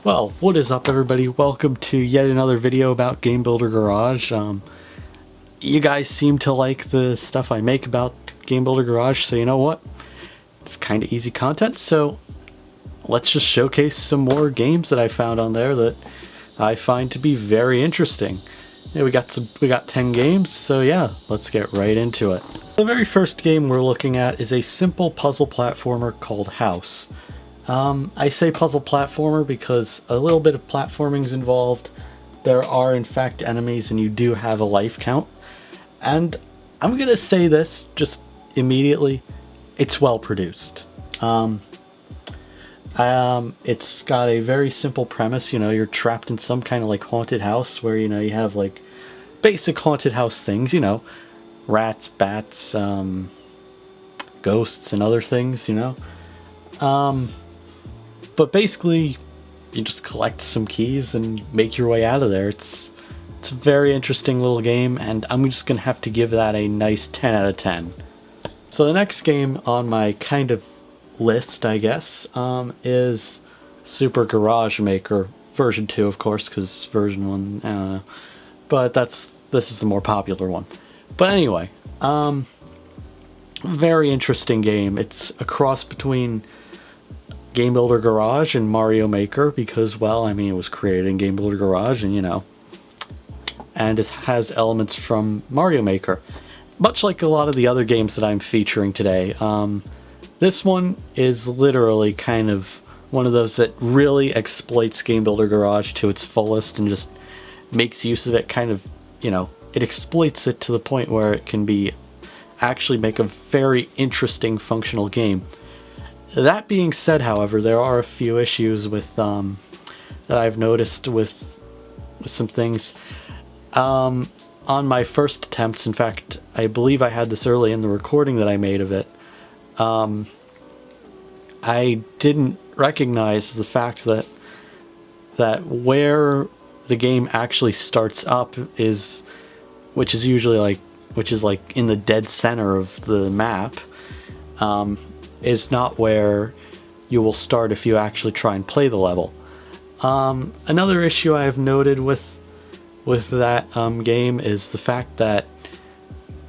Well, what is up everybody? Welcome to yet another video about Game Builder Garage. You guys seem to like the stuff I make about Game Builder Garage, so you know what? It's kind of easy content, so let's just showcase some more games that I found on there that I find to be very interesting. Yeah, we got 10 games, so yeah, let's get right into it. The very first game we're looking at is a simple puzzle platformer called House. I say puzzle platformer because a little bit of platforming is involved. There are in fact enemies and you do have a life count. And I'm gonna say this just immediately, it's well produced. It's got a very simple premise. You know, you're trapped in some kind of like haunted house where, you know, you have like basic haunted house things, you know, rats, bats, ghosts and other things, you know. But basically, you just collect some keys and make your way out of there. It's a very interesting little game, and I'm just going to have to give that a nice 10 out of 10. So the next game on my kind of list, I guess, is Super Garage Maker version 2, of course, because version 1, I don't know. But this is the more popular one. But anyway, very interesting game. It's a cross between Game Builder Garage and Mario Maker because, well, I mean, it was created in Game Builder Garage and, you know, and it has elements from Mario Maker. Much like a lot of the other games that I'm featuring today, this one is literally kind of one of those that really exploits Game Builder Garage to its fullest and just makes use of it kind of, you know, it exploits it to the point where it can be actually make a very interesting functional game. That being said, however, there are a few issues with that I've noticed with some things. On my first attempts, in fact, I believe I had this early in the recording that I made of it, I didn't recognize the fact that where the game actually starts up is, which is like in the dead center of the map, is not where you will start if you actually try and play the level. Another issue I have noted with that game is the fact that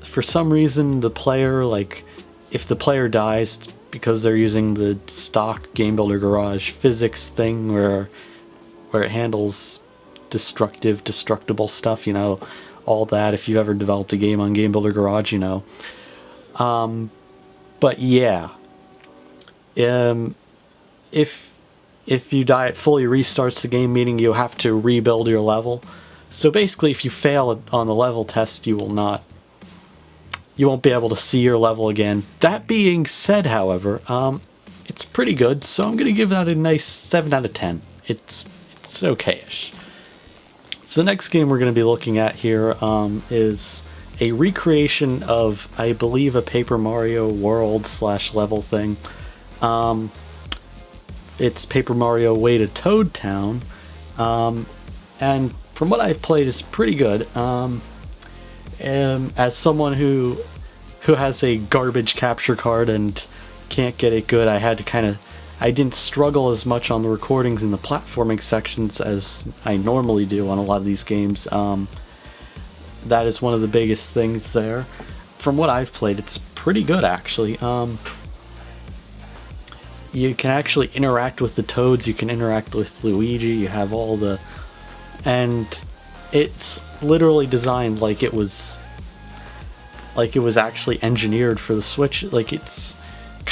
for some reason the player, like, if the player dies because they're using the stock Game Builder Garage physics thing where it handles destructible stuff, you know, all that, if you've ever developed a game on Game Builder Garage, you know. But yeah, if you die, it fully restarts the game, meaning you have to rebuild your level. So basically, if you fail on the level test, you won't be able to see your level again. That being said, however, it's pretty good, so I'm gonna give that a nice 7 out of 10. It's okay-ish. So the next game we're gonna be looking at here is a recreation of, I believe, a Paper Mario world / level thing. It's Paper Mario Way to Toad Town, and from what I've played, it's pretty good. As someone who has a garbage capture card and can't get it good, I didn't struggle as much on the recordings in the platforming sections as I normally do on a lot of these games. That is one of the biggest things there. From what I've played, it's pretty good, actually. You can actually interact with the Toads, you can interact with Luigi, you have all the... And it's literally designed like it was actually engineered for the Switch. Like, it's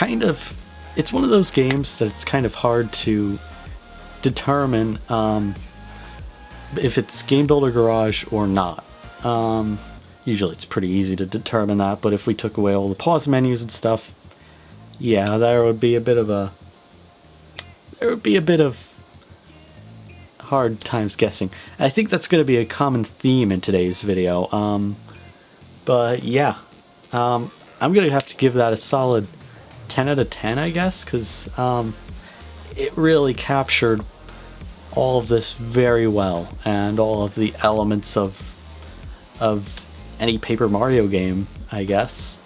one of those games that it's kind of hard to determine if it's Game Builder Garage or not. Usually it's pretty easy to determine that, but if we took away all the pause menus and stuff, yeah, there would be a bit of hard times guessing. I think that's going to be a common theme in today's video. But yeah, I'm going to have to give that a solid 10 out of 10, I guess, because it really captured all of this very well, and all of the elements of any Paper Mario game, I guess.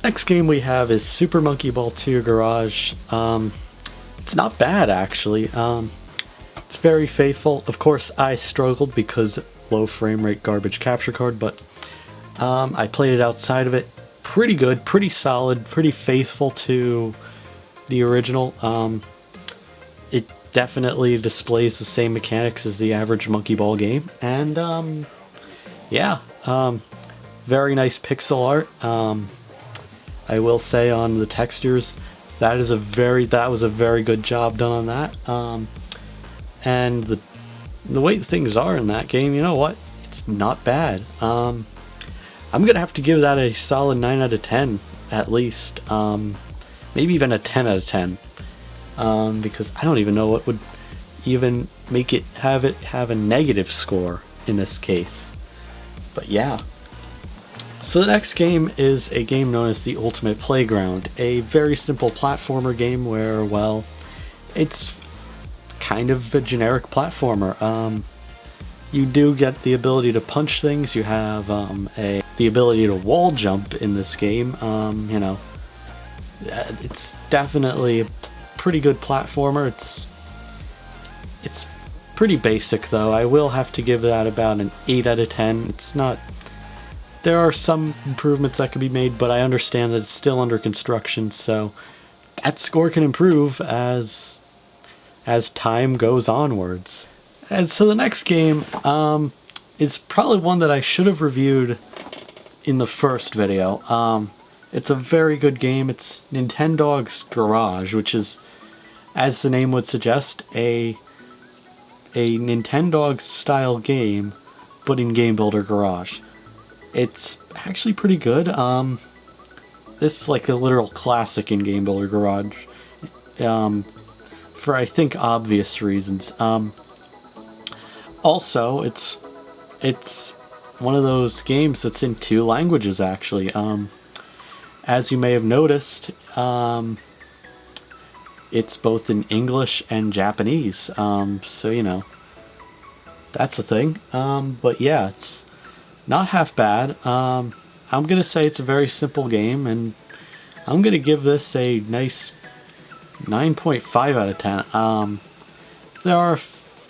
Next game we have is Super Monkey Ball 2 Garage. It's not bad, actually. It's very faithful. Of course, I struggled because low frame rate garbage capture card, but I played it outside of it. Pretty good, pretty solid, pretty faithful to the original. It definitely displays the same mechanics as the average monkey ball game, and yeah, very nice pixel art. I will say on the textures, that was a very good job done on that. And the way things are in that game, you know what? It's not bad. I'm gonna have to give that a solid 9 out of 10 at least. Maybe even a 10 out of 10. Because I don't even know what would even make it have a negative score in this case. But yeah. So the next game is a game known as The Ultimate Playground, a very simple platformer game where, well, it's kind of a generic platformer. You do get the ability to punch things. You have the ability to wall jump in this game. You know, it's definitely a pretty good platformer. It's pretty basic though. I will have to give that about an 8 out of 10. It's not. There are some improvements that can be made, but I understand that it's still under construction, so that score can improve as time goes onwards. And so the next game is probably one that I should have reviewed in the first video. It's a very good game. It's Nintendogs Garage, which is, as the name would suggest, a Nintendogs style game, but in Game Builder Garage. It's actually pretty good. This is like a literal classic in Game Builder Garage, for I think obvious reasons. Also, it's one of those games that's in 2 languages actually. As you may have noticed, it's both in English and Japanese. So you know, that's a thing. But yeah, it's not half bad. I'm gonna say it's a very simple game, and I'm gonna give this a nice 9.5 out of 10. There are a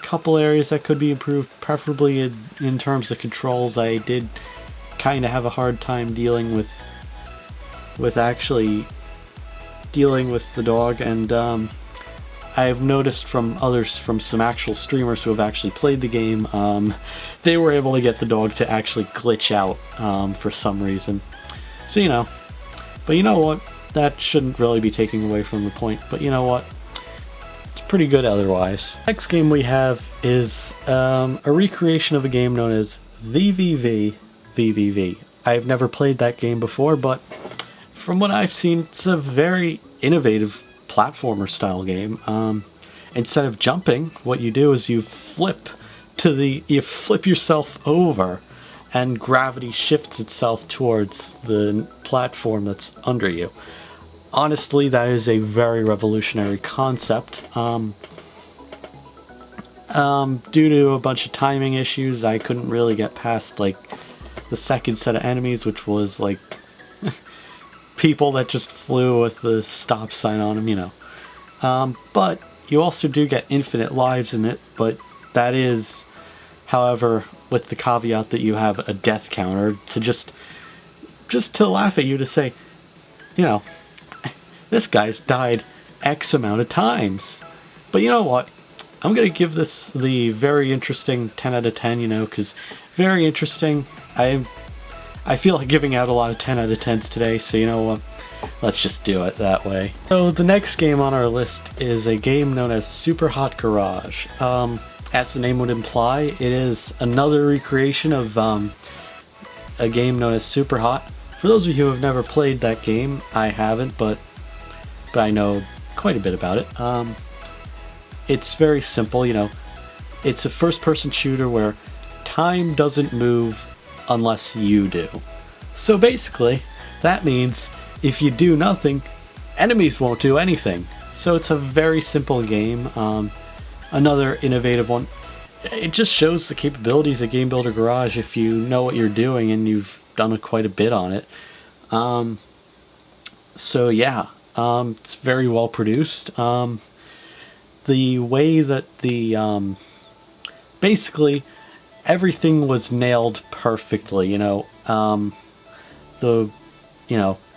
couple areas that could be improved, preferably in terms of controls. I did kind of have a hard time dealing with actually dealing with the dog, and I've noticed from some actual streamers who have actually played the game, they were able to get the dog to actually glitch out for some reason. So, you know, but you know what? That shouldn't really be taking away from the point, but you know what? It's pretty good otherwise. Next game we have is a recreation of a game known as vvvvvv. I've never played that game before, but from what I've seen, it's a very innovative platformer style game. Instead of jumping, what you do is you flip yourself over, and gravity shifts itself towards the platform that's under you. Honestly, that is a very revolutionary concept. Due to a bunch of timing issues, I couldn't really get past like the second set of enemies, which was like people that just flew with the stop sign on them, you know. But you also do get infinite lives in it, but that is, however, with the caveat that you have a death counter to just to laugh at you, to say, you know, this guy's died X amount of times. But you know what? I'm going to give this the very interesting 10 out of 10, you know, because very interesting. I feel like giving out a lot of 10 out of 10s today, so you know what? Let's just do it that way. So the next game on our list is a game known as SUPERHOT Garage. As the name would imply, it is another recreation of a game known as SUPERHOT. For those of you who have never played that game, I haven't, but I know quite a bit about it. It's very simple, you know. It's a first-person shooter where time doesn't move unless you do. So basically, that means if you do nothing, enemies won't do anything. So it's a very simple game. Another innovative one. It just shows the capabilities of Game Builder Garage if you know what you're doing and you've done quite a bit on it. So yeah, it's very well produced. the way that the basically everything was nailed perfectly. The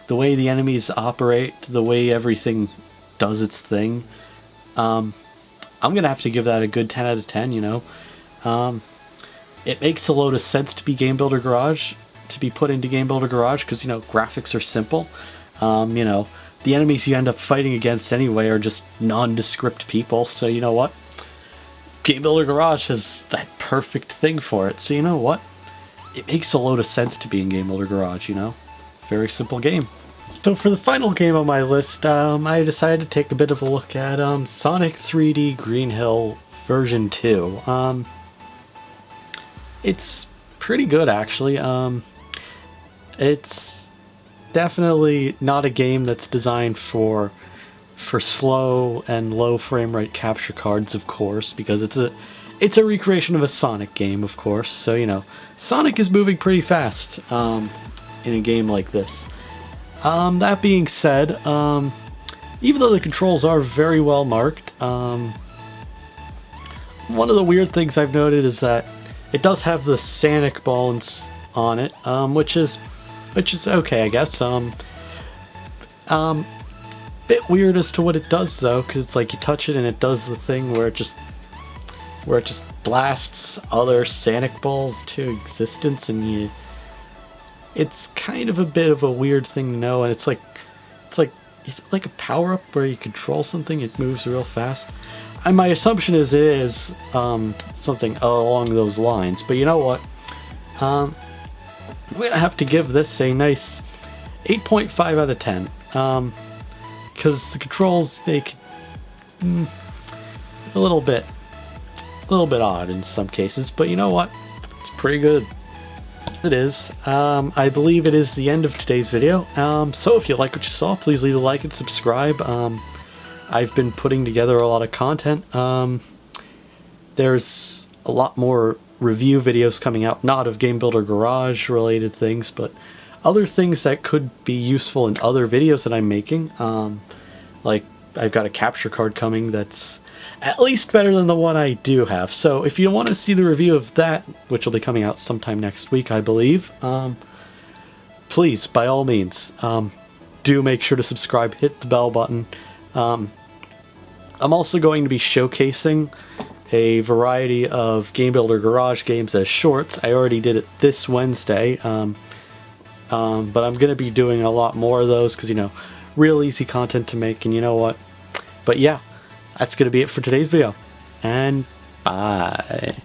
the way the enemies operate, the way everything does its thing. I'm gonna have to give that a good 10 out of 10. It makes a load of sense to be Game Builder Garage, to be put into Game Builder Garage, because graphics are simple. The enemies you end up fighting against anyway are just nondescript people. So you know what? Game Builder Garage has that perfect thing for it. So you know what? It makes a load of sense to be in Game Builder Garage. Very simple game. So for the final game on my list, I decided to take a bit of a look at Sonic 3D Green Hill version 2. It's pretty good, actually. It's definitely not a game that's designed for slow and low frame rate capture cards, of course, because it's a recreation of a Sonic game, of course. So Sonic is moving pretty fast in a game like this. That being said, even though the controls are very well marked, one of the weird things I've noted is that it does have the Sonic balance on it, which is okay, I guess. Bit weird as to what it does though, because it's like you touch it and it does the thing where it just blasts other Sonic balls to existence, and it's kind of a bit of a weird thing to know. And it's like is it like a power-up where you control something, it moves real fast? And my assumption is it is something along those lines, but you know what? I'm gonna have to give this a nice 8.5 out of 10. Because the controls, they can, a little bit odd in some cases, but you know what? It's pretty good. It is. I believe it is the end of today's video. So if you like what you saw, please leave a like and subscribe. I've been putting together a lot of content. There's a lot more review videos coming out, not of Game Builder Garage related things, but other things that could be useful in other videos that I'm making. Like I've got a capture card coming that's at least better than the one I do have. So if you want to see the review of that, which will be coming out sometime next week, I believe, please, by all means, do make sure to subscribe, hit the bell button. I'm also going to be showcasing a variety of Game Builder Garage games as shorts. I already did it this Wednesday, but I'm going to be doing a lot more of those because, real easy content to make, and you know what? But yeah, that's going to be it for today's video, and bye.